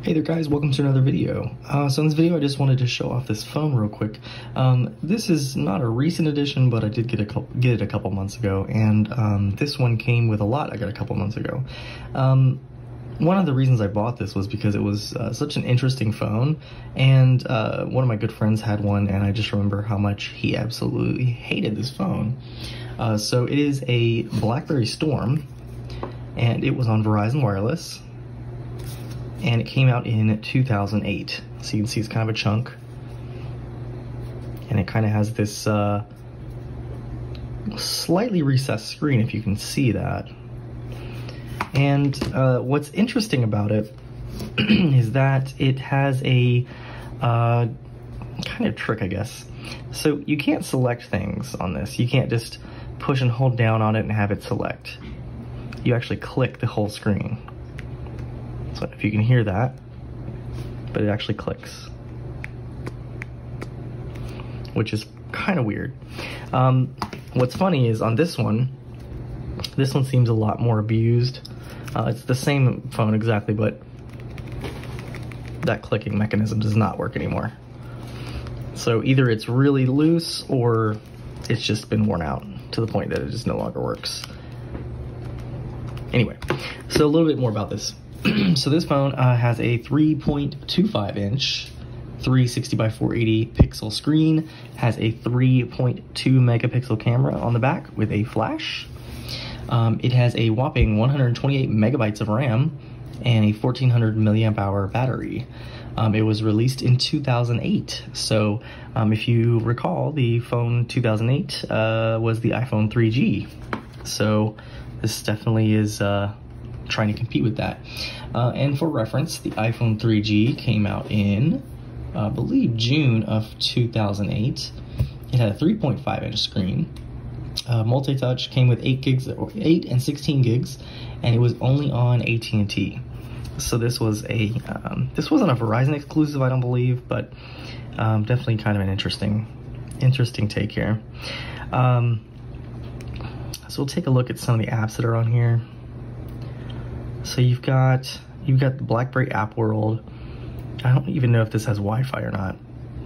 Hey there guys, welcome to another video. So in this video I just wanted to show off this phone real quick. This is not a recent edition, but I did get it a couple months ago, and this one came with a lot I got a couple months ago. One of the reasons I bought this was because it was such an interesting phone, and one of my good friends had one, and I just remember how much he absolutely hated this phone. So it is a BlackBerry Storm, and it was on Verizon Wireless. And it came out in 2008. So you can see it's kind of a chunk. And it kind of has this slightly recessed screen, if you can see that. And what's interesting about it is that it has a kind of trick, I guess. So you can't select things on this. You can't just push and hold down on it and have it select. You actually click the whole screen. So if you can hear that, but it actually clicks, which is kind of weird. What's funny is on this one seems a lot more abused. It's the same phone exactly, but that clicking mechanism does not work anymore. So either it's really loose or it's just been worn out to the point that it just no longer works. Anyway, so a little bit more about this. So this phone has a 3.25 inch 360 by 480 pixel screen, has a 3.2 megapixel camera on the back with a flash. It has a whopping 128 megabytes of RAM and a 1400 milliamp hour battery. It was released in 2008. So if you recall, the phone 2008 was the iPhone 3G. So this definitely is trying to compete with that. And for reference, the iPhone 3G came out in, I believe, June of 2008. It had a 3.5 inch screen. Multi-touch, came with 8 and 16 gigs, and it was only on AT&T. So this was a this wasn't a Verizon exclusive, I don't believe, but definitely kind of an interesting take here. So we'll take a look at some of the apps that are on here. So you've got the BlackBerry App World. I don't even know if this has Wi-Fi or not,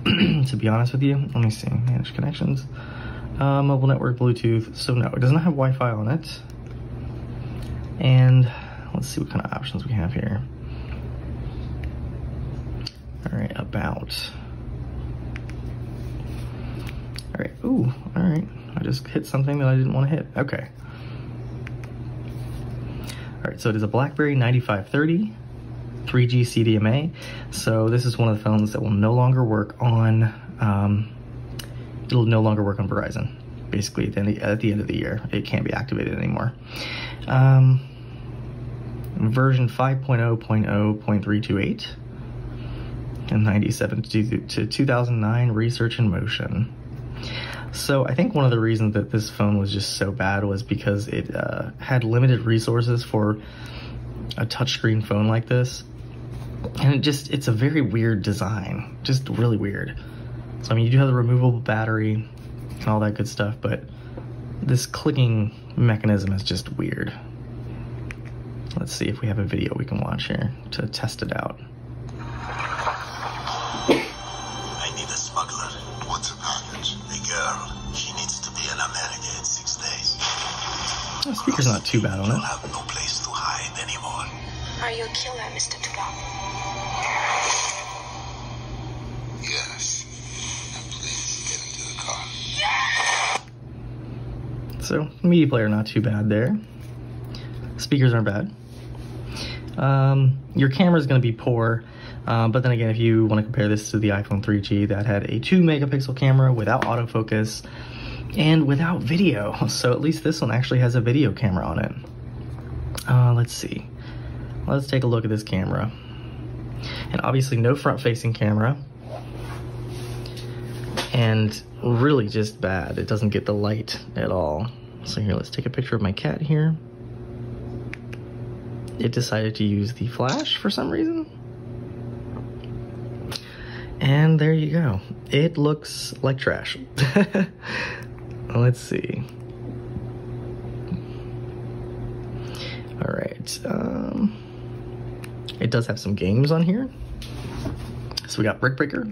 to be honest with you. Let me see, manage connections. Mobile network, Bluetooth. So no, it does not have Wi-Fi on it. And let's see what kind of options we have here. All right, about. All right, ooh, all right. I just hit something that I didn't want to hit. Okay. All right, so it is a BlackBerry 9530 3G CDMA. So this is one of the phones that will no longer work on, it'll no longer work on Verizon. Basically, at the end of the year, it can't be activated anymore. Version 5.0.0.328 and 97 to 2009 research in motion. So I think one of the reasons that this phone was just so bad was because it had limited resources for a touchscreen phone like this. And it's a very weird design, just really weird. So I mean, you do have the removable battery and all that good stuff, but this clicking mechanism is just weird. Let's see if we have a video we can watch here to test it out. I need a smuggler. What's a package? A girl. She needs to be in America in 6 days. The speaker's not too bad on You'll it. have no place to hide anymore. Are you a killer, Mr. Turan? Yes. And please get into the car. So media player not too bad there. Speakers aren't bad. Your camera is going to be poor, but then again, if you want to compare this to the iPhone 3G that had a 2 megapixel camera without autofocus and without video, so at least this one actually has a video camera on it. Let's see. Let's take a look at this camera. And obviously no front-facing camera. And really just bad. It doesn't get the light at all. So here, let's take a picture of my cat here. It decided to use the flash for some reason. And there you go. It looks like trash. Let's see. All right. It does have some games on here. So we got Brick Breaker,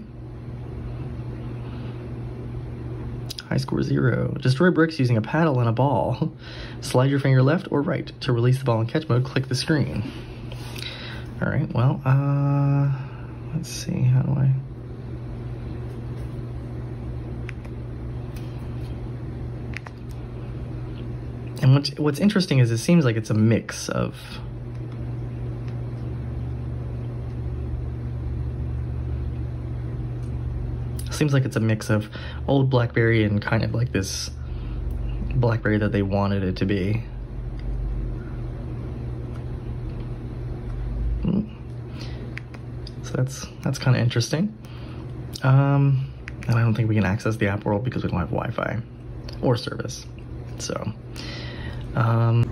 High Score 0. Destroy bricks using a paddle and a ball. Slide your finger left or right. To release the ball in catch mode, click the screen. All right, well, let's see, how do I? And what's interesting is it seems like it's a mix of old BlackBerry and kind of like this BlackBerry that they wanted it to be. So that's kind of interesting. And I don't think we can access the app world because we don't have Wi-Fi or service. So, and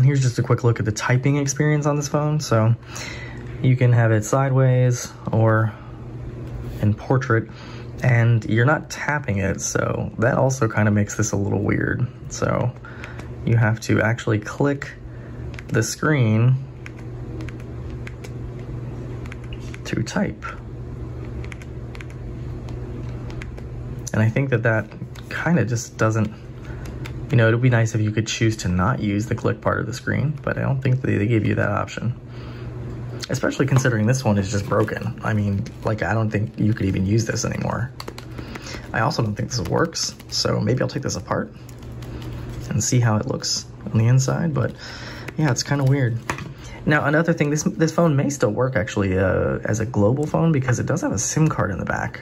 here's just a quick look at the typing experience on this phone. So you can have it sideways or in portrait, and you're not tapping it, so that also kind of makes this a little weird. So you have to actually click the screen to type. And I think that kind of just doesn't, you know, it would be nice if you could choose to not use the click part of the screen, but I don't think they give you that option. Especially considering this one is just broken. I mean, like, I don't think you could even use this anymore. I also don't think this works, so maybe I'll take this apart and see how it looks on the inside, but yeah, it's kind of weird. Now, another thing, this phone may still work actually as a global phone because it does have a SIM card in the back.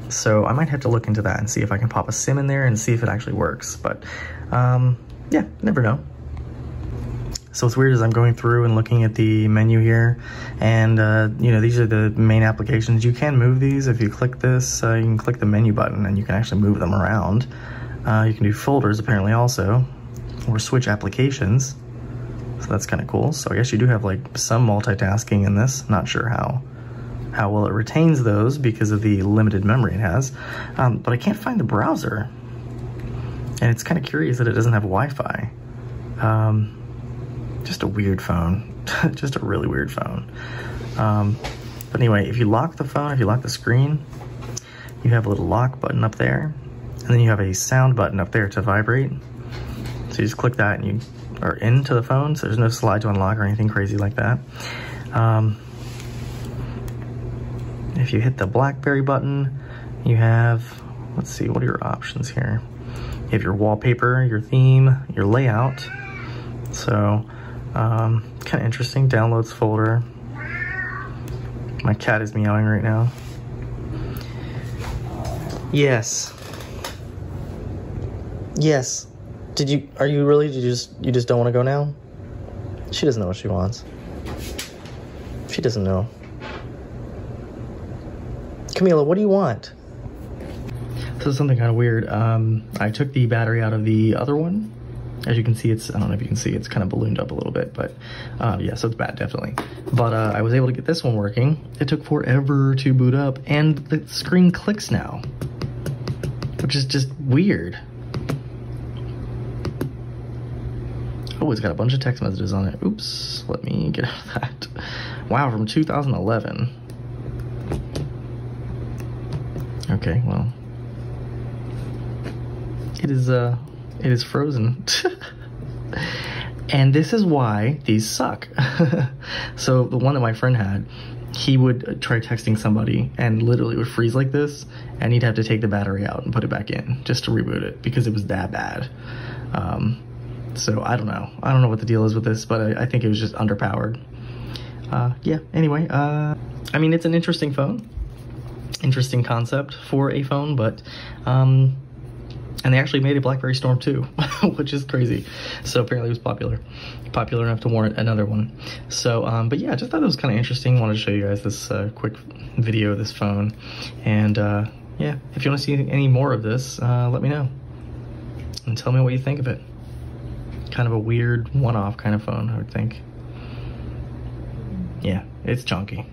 So I might have to look into that and see if I can pop a SIM in there and see if it actually works, but yeah, never know. So what's weird is I'm going through and looking at the menu here, and you know, these are the main applications. You can move these. If you click this, you can click the menu button and you can actually move them around. You can do folders apparently also, or switch applications. So that's kind of cool. So I guess you do have like some multitasking in this. Not sure how well it retains those because of the limited memory it has. But I can't find the browser. And it's kind of curious that it doesn't have Wi-Fi. Just a weird phone. Just a really weird phone. But anyway, if you lock the phone, if you lock the screen, you have a little lock button up there. And then you have a sound button up there to vibrate. So you just click that and you are into the phone. So there's no slide to unlock or anything crazy like that. If you hit the BlackBerry button, you have, let's see, what are your options here? You have your wallpaper, your theme, your layout. So, kind of interesting, downloads folder. My cat is meowing right now. Yes. Yes. Are you really, you just don't want to go now? She doesn't know what she wants. She doesn't know. Camila, what do you want? So something kind of weird. I took the battery out of the other one. As you can see, I don't know if you can see, it's kind of ballooned up a little bit, but yeah, so it's bad, definitely. But I was able to get this one working. It took forever to boot up, and the screen clicks now, which is just weird. Oh, it's got a bunch of text messages on it. Oops, let me get out of that. Wow, from 2011. Okay, well, it is frozen. And this is why these suck. So the one that my friend had, he would try texting somebody and literally would freeze like this, and he'd have to take the battery out and put it back in just to reboot it because it was that bad. So I don't know what the deal is with this, but I think it was just underpowered. Yeah, anyway, I mean, it's an interesting phone. Interesting concept for a phone, but and they actually made a BlackBerry Storm too, which is crazy. So apparently it was popular enough to warrant another one. So but yeah, I just thought it was kind of interesting. Wanted to show you guys this quick video of this phone, and yeah, if you want to see any more of this, let me know and tell me what you think of it. Kind of a weird one-off kind of phone, I would think. Yeah, it's chunky.